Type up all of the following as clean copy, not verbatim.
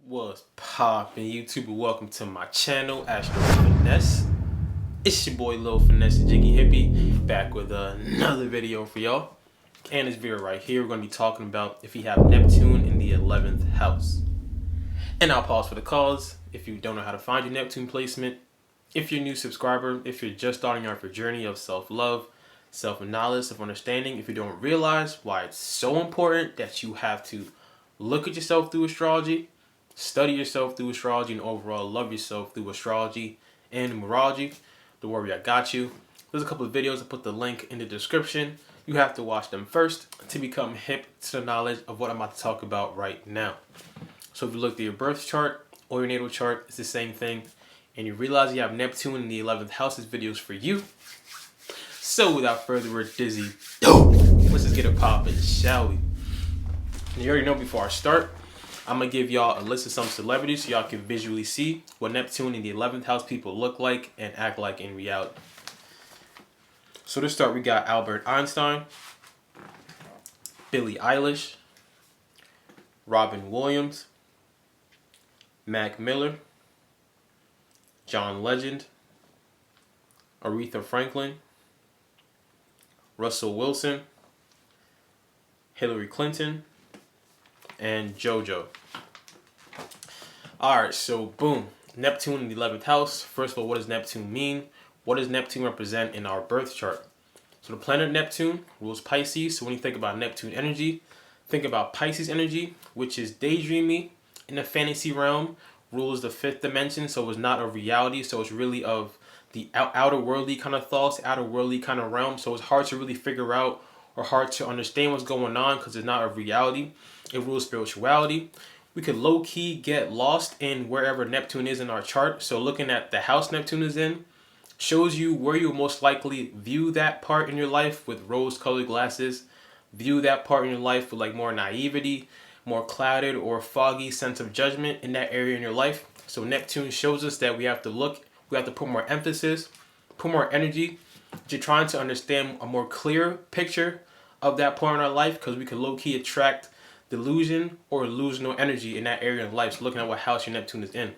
What's poppin', YouTube? Welcome to my channel, Astro Finesse. It's your boy Lil Finesse, Jiggy Hippie, back with another video for y'all. And this video right here, we're going to be talking about if you have Neptune in the 11th house. And I'll pause for the cause. If you don't know how to find your Neptune placement, if you're a new subscriber, if you're just starting out your journey of self-love, self-knowledge, self-understanding, if you don't realize why it's so important that you have to look at yourself through astrology, study yourself through astrology, and overall love yourself through astrology and numerology, don't worry, I got you. There's a couple of videos. I put the link in the description. You have to watch them first to become hip to the knowledge of what I'm about to talk about right now. So if you look at your birth chart or your natal chart, it's the same thing. And you realize you have Neptune in the 11th house, this video is for you. So without further ado, let's just get it poppin', shall we? And you already know before I start, I'm going to give y'all a list of some celebrities so y'all can visually see what Neptune in the 11th house people look like and act like in reality. So to start, we got Albert Einstein, Billie Eilish, Robin Williams, Mac Miller, John Legend, Aretha Franklin, Russell Wilson, Hillary Clinton, and JoJo. Alright, so boom. Neptune in the 11th house. First of all, what does Neptune mean? What does Neptune represent in our birth chart? So the planet Neptune rules Pisces. So when you think about Neptune energy, think about Pisces energy, which is daydreamy in the fantasy realm, rules the 5th dimension, so it's not of reality, so it's really of the outer worldly kind of thoughts, outer worldly kind of realm, so it's hard to really figure out or hard to understand what's going on because it's not of reality. It rules spirituality. We could low-key get lost in wherever Neptune is in our chart, so looking at the house Neptune is in shows you where you most likely view that part in your life with rose-colored glasses, view that part in your life with like more naivety, more clouded or foggy sense of judgment in that area in your life. So Neptune shows us that we have to look, we have to put more emphasis, put more energy to trying to understand a more clear picture of that point in our life, because we can low-key attract delusion or illusional energy in that area of life. So looking at what house your Neptune is in.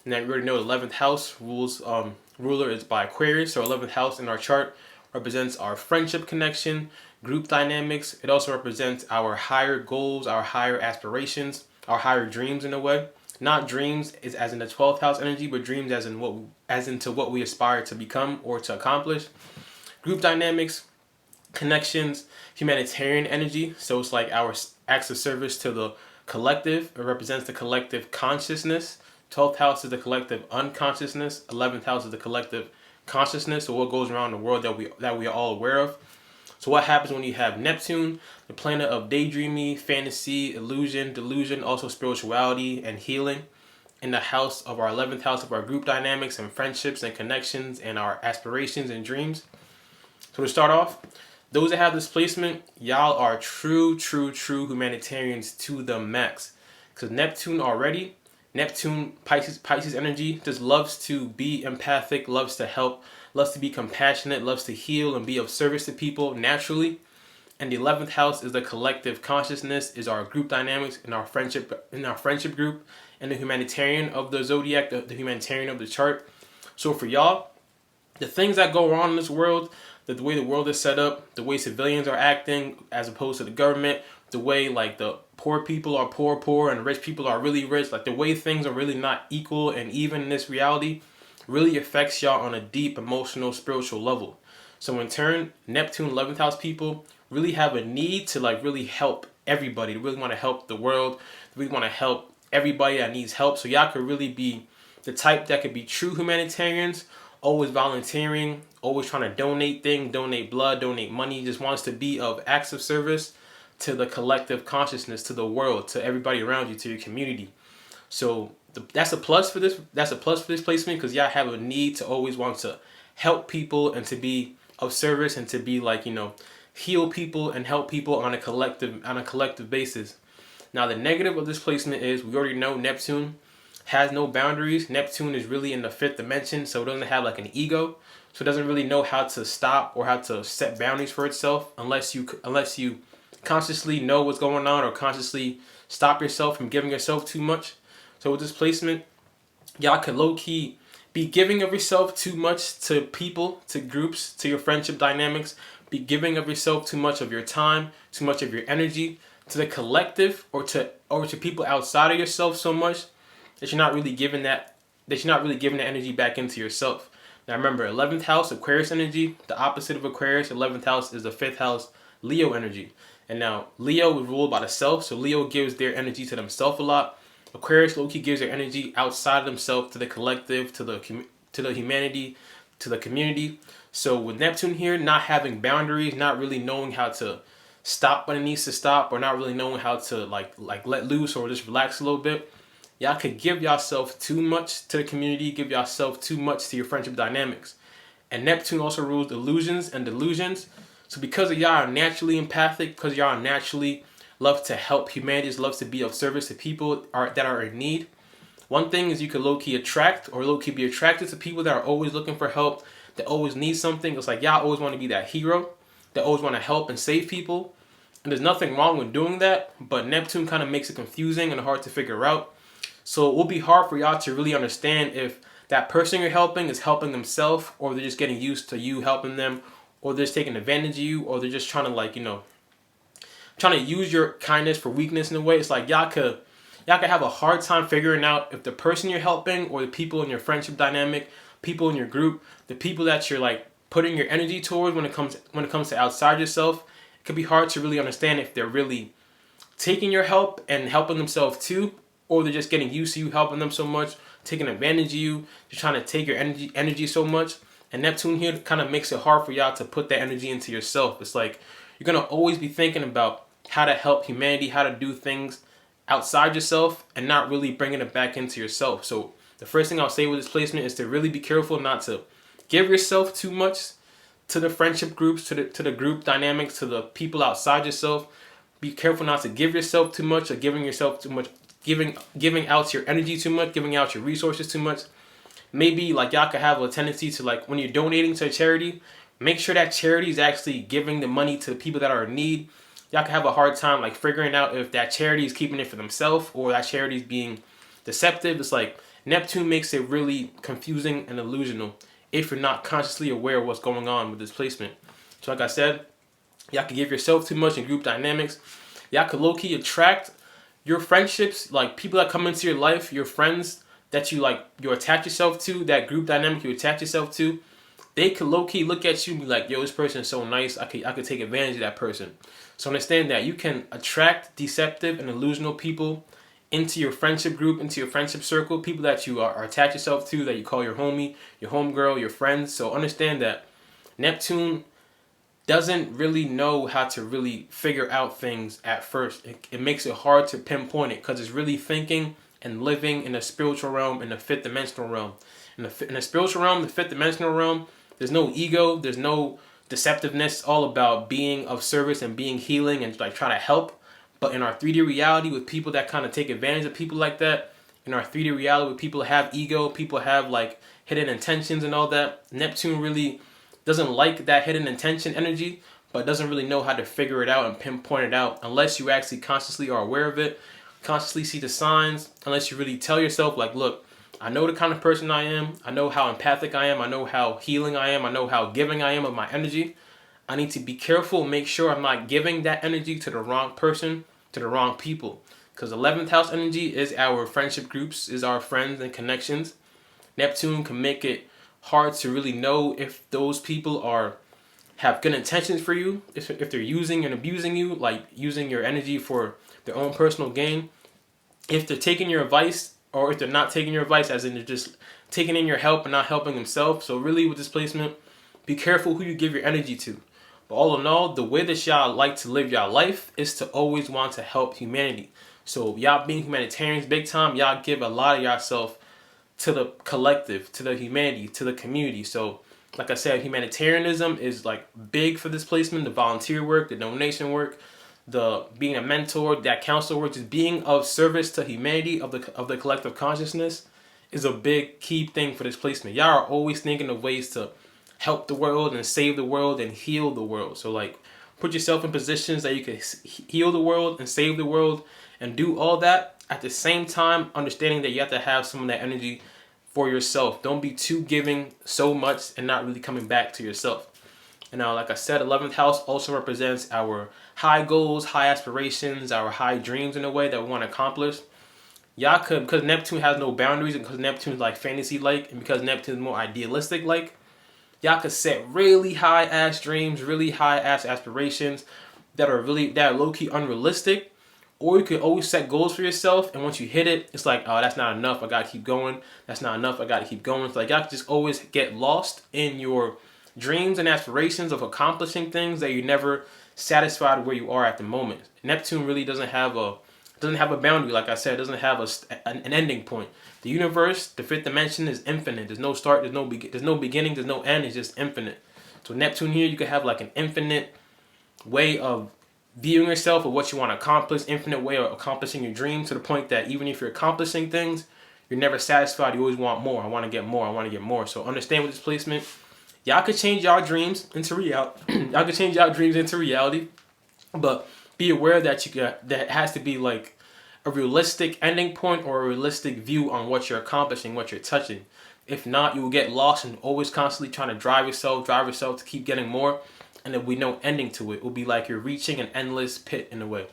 Now you already know the 11th house ruler is by Aquarius. So 11th house in our chart represents our friendship connection, group dynamics. It also represents our higher goals, our higher aspirations, our higher dreams in a way. Not dreams is as in the 12th house energy, but dreams as into what we aspire to become or to accomplish. Group dynamics, connections, humanitarian energy. So it's like our acts of service to the collective. It represents the collective consciousness. 12th house is the collective unconsciousness. 11th house is the collective consciousness, so what goes around the world that we are all aware of. So what happens when you have Neptune, the planet of daydreamy, fantasy, illusion, delusion, also spirituality and healing, in the house of our 11th house of our group dynamics and friendships and connections and our aspirations and dreams. So to start off, those that have this placement, y'all are true humanitarians to the max. Because Neptune, Pisces energy just loves to be empathic, loves to help, loves to be compassionate, loves to heal and be of service to people naturally. And the 11th house is the collective consciousness, is our group dynamics in our friendship group, and the humanitarian of the zodiac, the humanitarian of the chart. So for y'all, the things that go wrong in this world, the way the world is set up, the way civilians are acting as opposed to the government, the way like the poor people are poor and rich people are really rich, like the way things are really not equal and even in this reality really affects y'all on a deep emotional spiritual level. So in turn, Neptune 11th house people really have a need to like really help everybody. They really want to help the world. They really want to help everybody that needs help. So y'all could really be the type that could be true humanitarians, always volunteering, always trying to donate things, donate blood, donate money, just wants to be of acts of service to the collective consciousness, to the world, to everybody around you, to your community. So that's a plus for this. That's a plus for this placement, because y'all have a need to always want to help people and to be of service and to be like, you know, heal people and help people on a collective basis. Now the negative of this placement is we already know Neptune has no boundaries. Neptune is really in the 5th dimension, so it doesn't have like an ego. So it doesn't really know how to stop or how to set boundaries for itself unless you consciously know what's going on or consciously stop yourself from giving yourself too much. So with this placement, y'all could low-key be giving of yourself too much to people, to groups, to your friendship dynamics. Be giving of yourself too much of your time, too much of your energy to the collective, or to people outside of yourself so much that you're not really giving that energy back into yourself. Now remember, 11th house, Aquarius energy, the opposite of Aquarius, 11th house is the 5th house, Leo energy. And now Leo is ruled by the self, so Leo gives their energy to themselves a lot. Aquarius low-key gives their energy outside of themselves to the collective, to the humanity, to the community. So with Neptune here, not having boundaries, not really knowing how to stop when it needs to stop, or not really knowing how to like let loose or just relax a little bit, y'all could give yourself too much to the community, give yourself too much to your friendship dynamics. And Neptune also rules illusions and delusions. So because y'all are naturally empathic, because y'all are naturally love to help humanity, loves to be of service to people that are in need, one thing is you could low-key attract or low-key be attracted to people that are always looking for help, that always need something. It's like y'all always want to be that hero, that always want to help and save people. And there's nothing wrong with doing that, but Neptune kind of makes it confusing and hard to figure out. So it will be hard for y'all to really understand if that person you're helping is helping themselves, or they're just getting used to you helping them, or they're just taking advantage of you, or they're just trying to trying to use your kindness for weakness in a way. It's like y'all could have a hard time figuring out if the person you're helping, or the people in your friendship dynamic, people in your group, the people that you're like putting your energy towards when it comes to outside yourself, it could be hard to really understand if they're really taking your help and helping themselves too, or they're just getting used to you helping them so much, taking advantage of you, just trying to take your energy so much. And Neptune here kind of makes it hard for y'all to put that energy into yourself. It's like you're going to always be thinking about how to help humanity, how to do things outside yourself, and not really bringing it back into yourself. So the first thing I'll say with this placement is to really be careful not to give yourself too much to the friendship groups, to the group dynamics, to the people outside yourself. Be careful not to give yourself too much, or giving yourself too much, giving out your energy too much, giving out your resources too much. Maybe like y'all could have a tendency to, like, when you're donating to a charity, make sure that charity is actually giving the money to the people that are in need. Y'all can have a hard time like figuring out if that charity is keeping it for themselves, or that charity is being deceptive. It's like Neptune makes it really confusing and illusional if you're not consciously aware of what's going on with this placement. So like I said, y'all can give yourself too much in group dynamics. Y'all could low-key attract your friendships, like people that come into your life, your friends that you attach yourself to, that group dynamic you attach yourself to. They could low-key look at you and be like, yo, this person is so nice, I could take advantage of that person. So understand that you can attract deceptive and illusional people into your friendship group, into your friendship circle, people that you are attach yourself to, that you call your homie, your homegirl, your friends. So understand that Neptune doesn't really know how to really figure out things at first. It makes it hard to pinpoint it because it's really thinking and living in the spiritual realm, in the fifth dimensional realm. In the spiritual realm, the fifth dimensional realm, there's no ego, there's no deceptiveness. It's all about being of service and being healing and like try to help. But in our 3D reality, with people that kind of take advantage of people like that, in our 3D reality, with people have ego, people have like hidden intentions and all that, Neptune really doesn't like that hidden intention energy, but doesn't really know how to figure it out and pinpoint it out unless you actually consciously are aware of it, consciously see the signs, unless you really tell yourself like, look, I know the kind of person I am, I know how empathic I am, I know how healing I am, I know how giving I am of my energy. I need to be careful, make sure I'm not giving that energy to the wrong person, to the wrong people. Because 11th house energy is our friendship groups, is our friends and connections. Neptune can make it hard to really know if those people have good intentions for you, if they're using and abusing you, like using your energy for their own personal gain. If they're taking your advice, or if they're not taking your advice, as in they're just taking in your help and not helping themselves. So really with this placement, be careful who you give your energy to. But all in all, the way that y'all like to live y'all life is to always want to help humanity. So y'all being humanitarians big time, y'all give a lot of yourself to the collective, to the humanity, to the community. So like I said, humanitarianism is like big for this placement, the volunteer work, the donation work, the being a mentor, that counselor work, just being of service to humanity, of the collective consciousness is a big key thing for this placement. Y'all are always thinking of ways to help the world and save the world and heal the world. So like put yourself in positions that you can heal the world and save the world and do all that At the same time, understanding that you have to have some of that energy for yourself. Don't be too giving so much and not really coming back to yourself. And now, like I said, 11th house also represents our high goals, high aspirations, our high dreams in a way that we want to accomplish. Y'all could, because Neptune has no boundaries, and because Neptune's like fantasy-like, and because Neptune's more idealistic-like, y'all could set really high-ass dreams, really high-ass aspirations that are low-key unrealistic. Or you could always set goals for yourself, and once you hit it, it's like, oh, that's not enough, I gotta keep going. That's not enough, I gotta keep going. So like, y'all could just always get lost in your dreams and aspirations of accomplishing things that you're never satisfied where you are at the moment. Neptune really doesn't have a boundary, like I said. It doesn't have an ending point. The universe, the fifth dimension, is infinite. There's no start, there's no beginning, there's no end. It's just infinite. So Neptune here, you could have like an infinite way of viewing yourself or what you want to accomplish, infinite way of accomplishing your dream, to the point that even if you're accomplishing things, you're never satisfied. You always want more. I want to get more. I want to get more. So understand with this placement, y'all could change y'all dreams into reality. Y'all could change y'all dreams into reality, but be aware that that has to be like a realistic ending point or a realistic view on what you're accomplishing, what you're touching. If not, you will get lost and always constantly trying to drive yourself to keep getting more, and there will be no ending to it. It will be like you're reaching an endless pit in a way.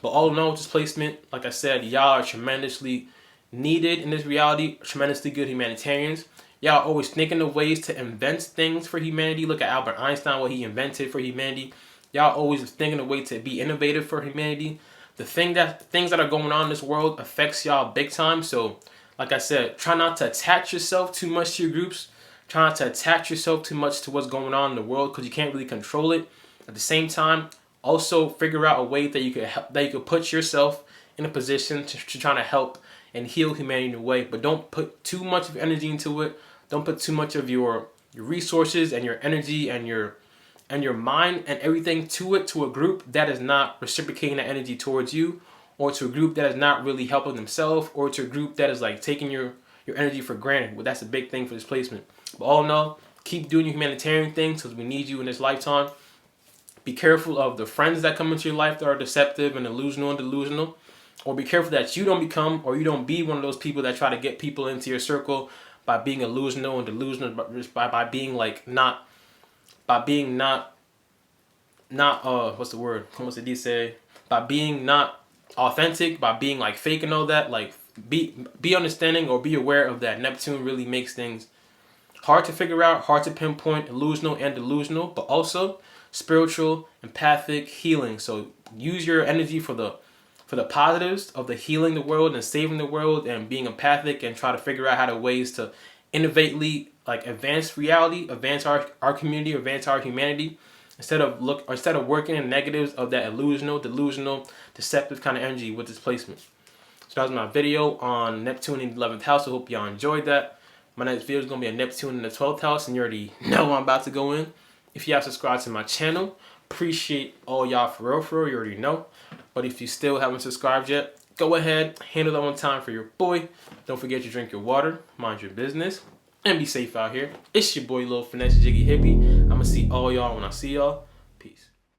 But all in all, this placement, like I said, y'all are tremendously needed in this reality, tremendously good humanitarians. Y'all are always thinking of ways to invent things for humanity. Look at Albert Einstein, what he invented for humanity. Y'all always thinking of ways to be innovative for humanity. The things that are going on in this world affects y'all big time. So, like I said, try not to attach yourself too much to your groups. Try not to attach yourself too much to what's going on in the world, because you can't really control it. At the same time, also figure out a way that you could put yourself in a position to try to help and heal humanity in a way. But don't put too much of energy into it. Don't put too much of your resources and your energy and your mind and everything to a group that is not reciprocating that energy towards you, or to a group that is not really helping themselves, or to a group that is like taking your energy for granted. Well, that's a big thing for this placement. But all in all, keep doing your humanitarian things, because we need you in this lifetime. Be careful of the friends that come into your life that are deceptive and delusional. Or be careful that you don't become, or you don't be one of those people that try to get people into your circle by being delusional, by being like not what's the word? What's the D say? By being not authentic, by being like fake and all that. Like be understanding, or be aware of that. Neptune really makes things hard to figure out, hard to pinpoint, illusional and delusional, but also spiritual, empathic, healing. So use your energy for the positives of the healing the world and saving the world and being empathic, and try to figure out ways to innovately like advance reality, advance our community, advance our humanity, instead of working in negatives of that delusional, deceptive kind of energy with this placement. So that was my video on Neptune in the 11th house. I hope y'all enjoyed that. My next video is going to be a Neptune in the 12th house, and you already know I'm about to go in. If you have subscribed to my channel, appreciate all y'all for real, you already know. But if you still haven't subscribed yet, go ahead, handle that one time for your boy. Don't forget to drink your water, mind your business, and be safe out here. It's your boy, Lil Finesse Jiggy Hippie. I'm going to see all y'all when I see y'all.